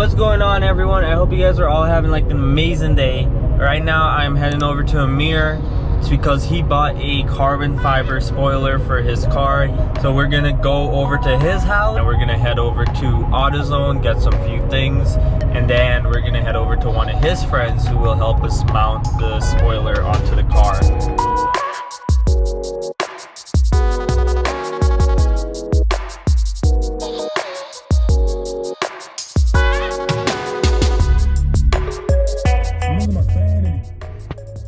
What's going on, everyone? I hope you guys are all having like an amazing day. Right now I'm heading over to Amir. It's because he bought a carbon fiber spoiler for his car. So we're gonna go over to his house and we're gonna head over to AutoZone, get some few things, and then we're gonna head over to one of his friends who will help us mount the spoiler onto the car.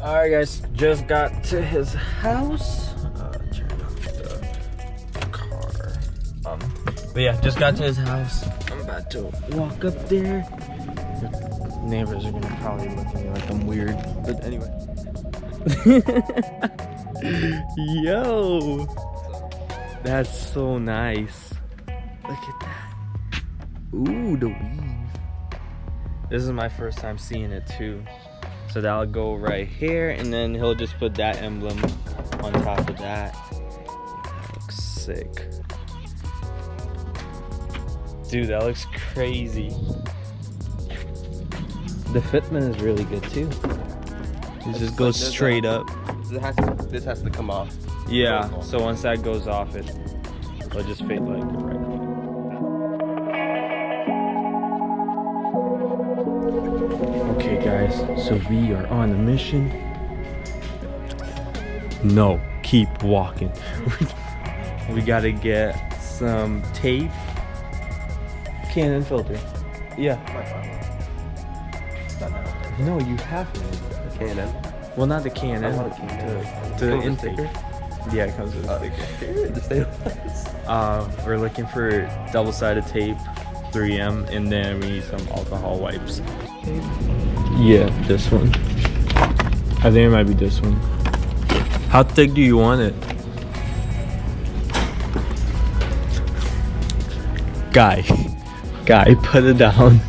Alright guys, just got to his house. Turn off the car. But yeah, just got to his house. I'm about to walk up there. The neighbors are gonna probably look at me like I'm weird. But anyway. Yo! That's so nice. Look at that. Ooh, the weave. This is my first time seeing it too. So that'll go right here, and then he'll just put that emblem on top of that. That looks sick. Dude, that looks crazy. The fitment is really good too. It just goes straight up. This has to come off. Yeah, so once that goes off, it'll just fit like right. Okay guys, so we are on a mission. No, keep walking. We gotta get some tape. Canon filter. Yeah. No, you have it. The Canon. Well, not the Canon. The intake. Yeah, it comes with a sticker. We're looking for double-sided tape, 3M, and then we need some alcohol wipes. Yeah, this one. I think it might be this one. How thick do you want it? Guy, put it down.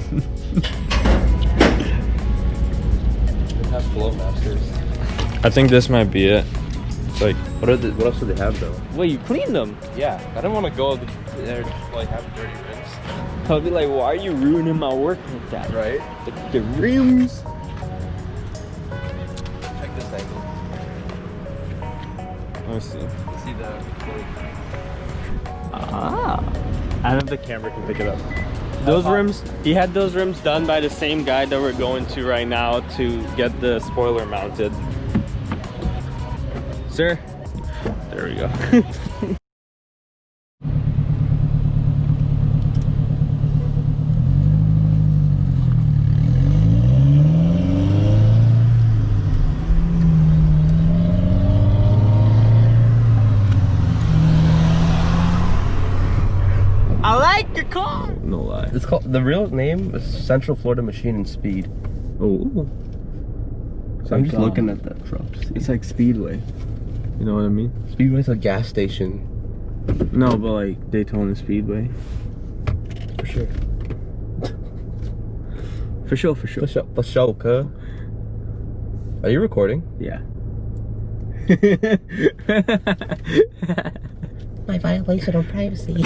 It has flow masters. I think this might be it. It's like, what else do they have though? well, you cleaned them. Yeah, I don't want to go there and just like have dirty rims. I'll be like, why are you ruining my work like that? Right? The rims. Check this angle. Let's see. See the. Ah. I don't know if the camera can pick it up. Those rims, he had those rims done by the same guy that we're going to right now to get the spoiler mounted. Sir? There we go. I like your car! No lie. It's called, the real name is Central Florida Machine and Speed. Oh. So I'm just looking at that truck. It's like Speedway. You know what I mean? Speedway's a gas station. No, but like Daytona Speedway. For sure. For sure. For sure, cuz. Are you recording? Yeah. My violation of privacy.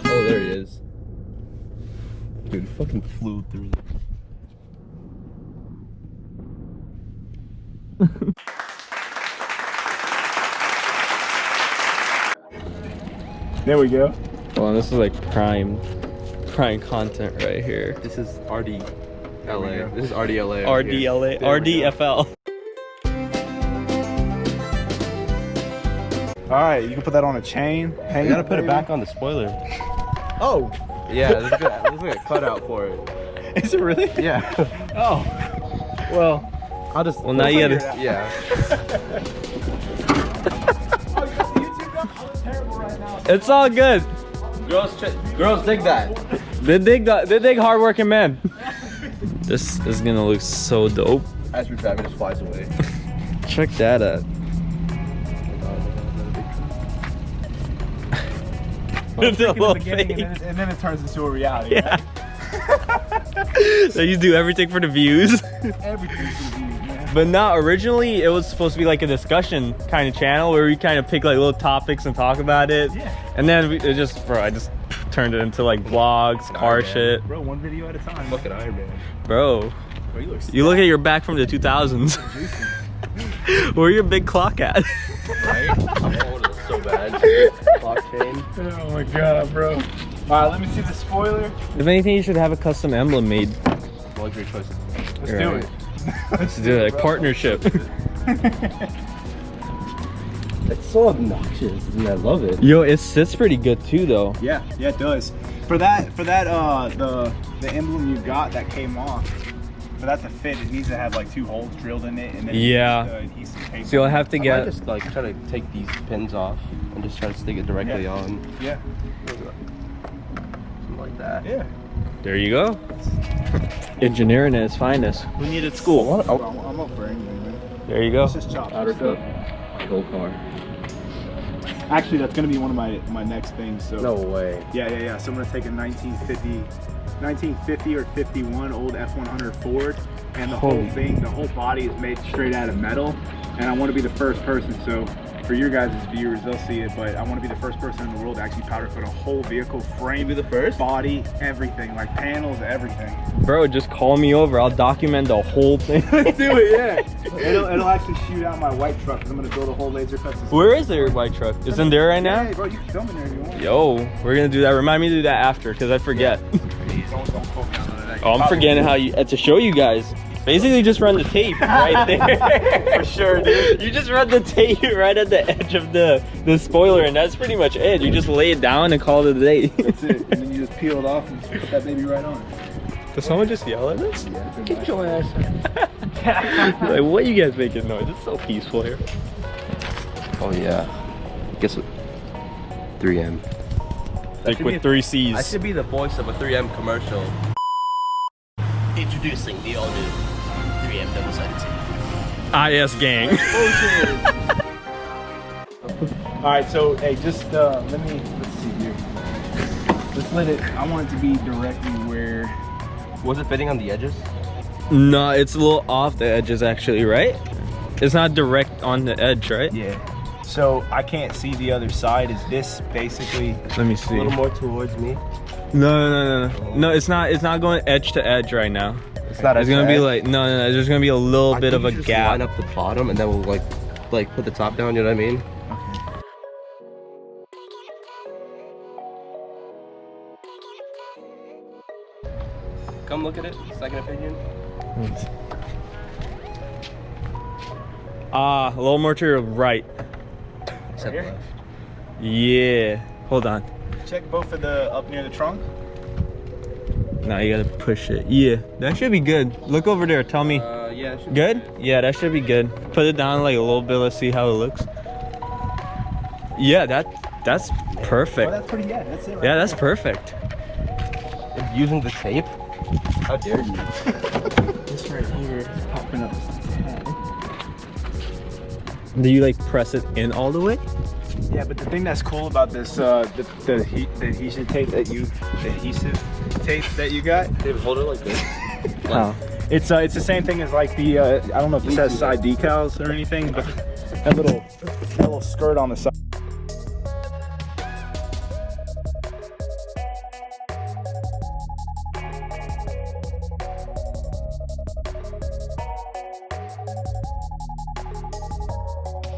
Oh, there he is. Dude, he fucking flew through it. There we go. Well, this is like prime content right here. This is RDLA. This is RDLA. RDLA, RDFL. All right, you can put that on a chain. Hang You gotta put it back on the spoiler. Oh, Yeah, there's like a cutout for it. is it really? Yeah. Oh, well, I'll just. Well, now you gotta. Yeah. It's all good. Girls dig that. They dig hardworking men. This is gonna look so dope. As we're driving, it just flies away. Check that out. It's a little fake. And then it turns into a reality. Yeah. So you do everything for the views. Everything's for the views, man. But not originally, it was supposed to be like a discussion kind of channel where we kind of pick like little topics and talk about it. Yeah. And then it just, bro, I just turned it into like vlogs, car shit. Bro, one video at a time. Fucking Iron Man. Bro, Bro, you look at your back from the 2000s. Where your big clock at? Right? I'm old so bad. Clock chain. Oh my god, bro. All right, let me see the spoiler. If anything, you should have a custom emblem made. Luxury choice. Let's do it. Let's do it, like partnership. It's so obnoxious, and I love it. Yo, it sits pretty good too, though. Yeah, it does. For that, the emblem you got that came off, for that to fit, it needs to have like 2 holes drilled in it, and then Yeah. adhesive tape. So you'll have to I might get. just like try to take these pins off and just try to stick it directly on. Yeah. Something like that. Yeah. There you go. Engineering at its finest. We need at school. I'm up for anything, man. There you go. Let's just chop Outer this cup. stuff. Whole car. Actually, that's gonna be one of my next things. So. No way. Yeah. So I'm gonna take a 1950 or 51 old F100 Ford, and the whole thing, the whole body is made straight out of metal. And I want to be the first person. So for your guys' viewers, they'll see it, but I want to be the first person in the world to actually powder coat a whole vehicle, frame, be the first? body, everything, like panels, everything. Bro, just call me over. I'll document the whole thing. Let's do it, yeah. It'll actually shoot out my white truck. 'Cause I'm gonna build a whole laser cut system. Where is their white truck? It's in there right now? Yeah, bro, you can film in there if you want. Yo, we're gonna do that. Remind me to do that after, because I forget. Don't quote me on that. Oh, I'm forgetting how you to show you guys. Basically, just run the tape right there. For sure, dude. You just run the tape right at the edge of the spoiler, and that's pretty much it. You just lay it down and call it a day. That's it. And then you just peel it off and put that baby right on. Does someone just yell at us? Yeah. Get your ass Like, what you guys making noise? It's so peaceful here. Oh yeah. Guess what? 3M. Like with 3 I C's. should be the voice of a 3M commercial. Introducing the all-new 3M double-sided tape. IS gang. All right, so hey, just let's see here. Just let it. I want it to be directly where. Was it fitting on the edges? No, it's a little off the edges actually, right? It's not direct on the edge, right? Yeah. So I can't see the other side. Is this basically? Let me A see. little more towards me. No. No, it's not going edge to edge right now. It's not. It's gonna be like no. There's gonna be a little bit of a gap. Line up the bottom, and then we'll like put the top down. You know what I mean? Come look at it. Second opinion. A little more to your right. Except here? left. Yeah. Hold on. Check both of the up near the trunk. Now you gotta push it. Yeah, that should be good. Look over there. Tell me. Yeah. It should Good? Yeah, that should be good. Put it down like a little bit. Let's see how it looks. Yeah, that's perfect. Oh, that's pretty. Yeah, that's it. Right Yeah, that's perfect. Be using the tape. How dare you? This right here is popping up. Do you like press it in all the way? Yeah, but the thing that's cool about this, the adhesive tape that you got, David, hold it like this. Wow. it's the same thing as like the I don't know if this has side decals or anything, but that little skirt on the side.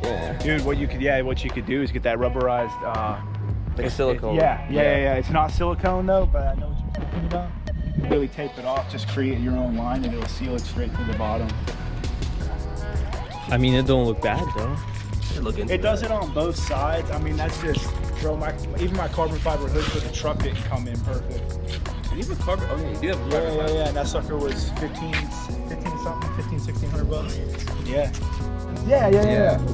Yeah. Dude, what you could do is get that rubberized Like a silicone. Yeah. It's not silicone though, but I know what you're talking about. Really tape it off, just create your own line and it'll seal it straight to the bottom. I mean, it don't look bad though. It does it on both sides. I mean, that's just, bro, even my carbon fiber hood for the truck didn't come in perfect. You have a carbon. Oh yeah, you do have a carbon. Yeah. And that sucker was 1600 bucks. Yeah.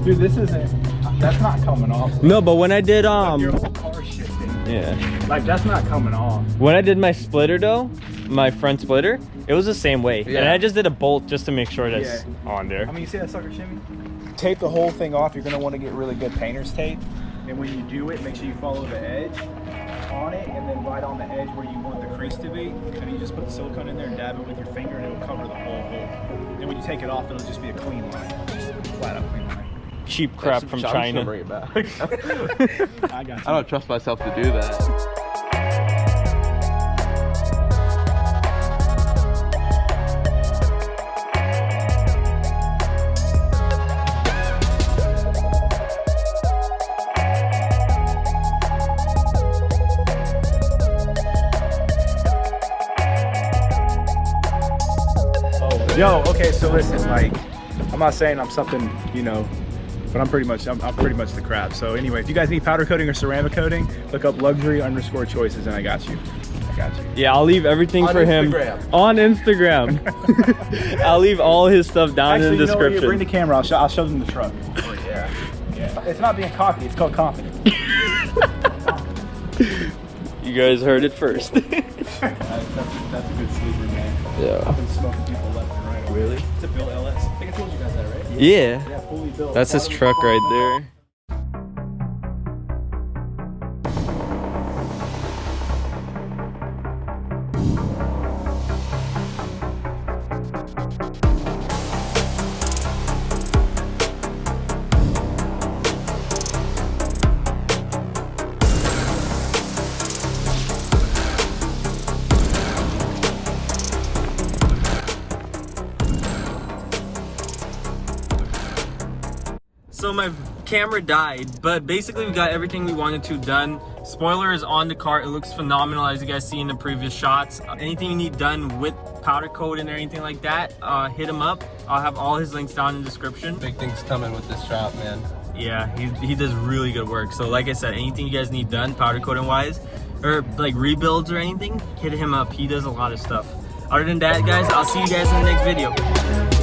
Dude, this isn't, that's not coming off. No, but when I did Your whole car shifting. yeah. Like, that's not coming off. When I did my splitter though, my front splitter, it was the same way. Yeah. And I just did a bolt just to make sure that's on there. I mean, you see that sucker shimmy? Tape the whole thing off. You're gonna want to get really good painter's tape. And when you do it, make sure you follow the edge on it, and then right on the edge where you want the crease to be. And then you just put the silicone in there and dab it with your finger, and it'll cover the whole hole. And when you take it off, it'll just be a clean line, just a flat out clean line. Cheap crap from China. I'm just gonna bring it back. I got you. I don't trust myself to do that. Yo, okay, so listen, like, I'm not saying I'm something, you know, but I'm pretty much the crap. So anyway, if you guys need powder coating or ceramic coating, look up luxury_choices, and I got you. Yeah, I'll leave everything for him on Instagram. I'll leave all his stuff down in the description. Bring the camera. I'll show them the truck. Oh yeah. Yeah. It's not being cocky. It's called confidence. You guys heard it first. That's a good sleeper, man. Yeah. I've been smoking people left and right. Really? It's a Bill LS. I think I told you guys that, right? Yeah. Yeah, fully built. That's his truck right there. So my camera died, but basically we got everything we wanted to done. Spoiler is on the car. It looks phenomenal, as you guys see in the previous shots. Anything you need done with powder coating or anything like that, hit him up. I'll have all his links down in the description. Big things coming with this shop, man. Yeah, he does really good work. So like I said, anything you guys need done powder coating wise, or like rebuilds or anything, hit him up. He does a lot of stuff. Other than that, guys, I'll see you guys in the next video.